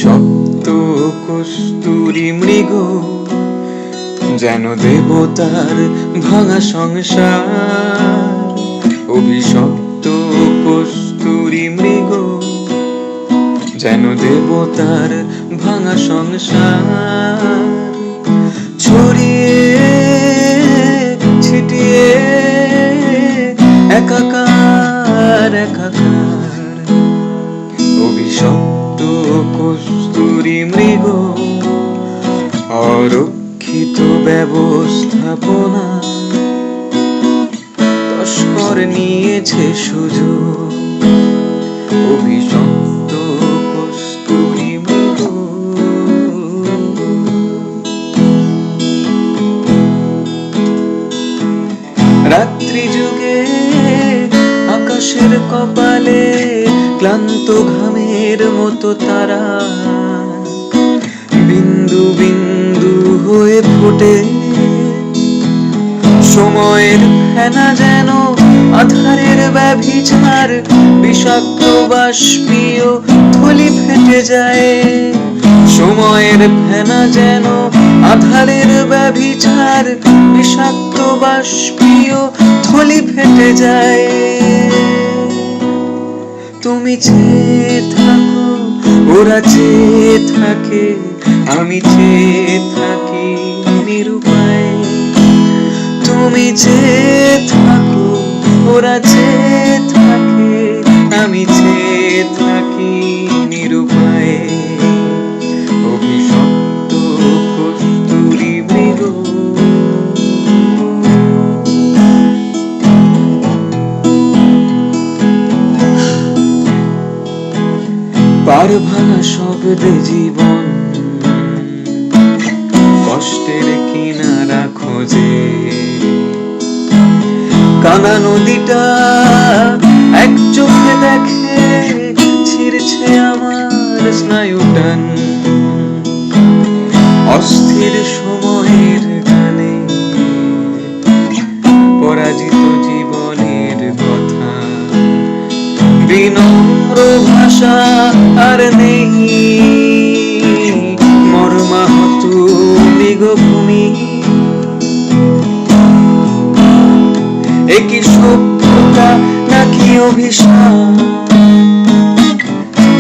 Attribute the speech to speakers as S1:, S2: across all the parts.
S1: অভিশপ্ত কস্তুরী মৃগ, যেন দেবতার ভাঙা সংসার। অভিশপ্ত কস্তুরী মৃগ, যেন দেবতার ভাঙা সংসার। ছড়িয়ে ছিটিয়ে একাকার একাকার। অভিশপ্ত কস্তুরী মৃগ, অরক্ষিত ব্যবস্থাপনা, তস্কর নিয়েছে সুযোগ। অভিশপ্ত কস্তুরী মৃগ। রাত্রি যুগে আকাশের কপালে ক্লান্ত ঘামের মতো তারা বিন্দু বিন্দু হয়ে ফোটে। সময়ের ফেনা যেন আধারের ব্যভিচার, বিষাক্ত বাষ্পীয় থলি ফেটে যায়। সময়ের ফেনা যেন আধারের ব্যভিচার, বিষাক্ত বাষ্পীয় থলি ফেটে যায়। তুমি চেয়ে থাকো, ওরা চেয়ে থাকে, আমি চেয়ে থাকি নিরুপায়। তুমি চেয়ে থাকো, ওরা চেয়ে থাকে, আমি চেয়ে থাকি নিরুপায়। অভিশপ্ত কস্তুরী মৃগ। পার ভাঙা শব্দে জীবন, কষ্টের কিনারা খোঁজে। কানা নদীটা এক চোখে দেখে, ছিঁড়ছে আমার স্নায়ুটান। অস্থির সময়ের গানে পরাজিত জীবনের কথা। বিনম্র ভাষা আর নেই, মর্মাহত মৃগভূমি। একই সভ্যতা নাকি অভিশাপ,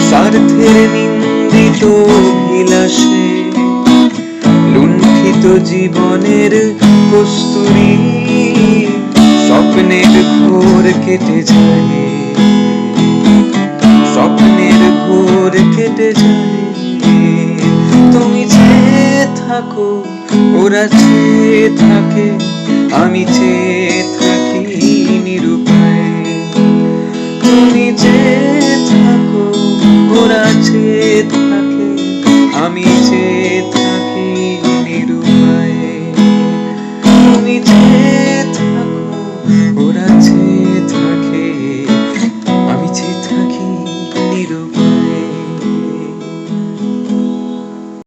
S1: স্বার্থের নিন্দিত অভিলাষে লুণ্ঠিত জীবনের কস্তুরী। স্বপ্নের ঘোর কেটে যায়, স্বপ্নের ঘোর কেটে যায়। তুমি চেয়ে থাকো, ওরা চেয়ে থাকে, আমি চেয়ে থাকি নিরুপায়। তুমি চেয়ে থাকো, ওরা চেয়ে থাকে, আমি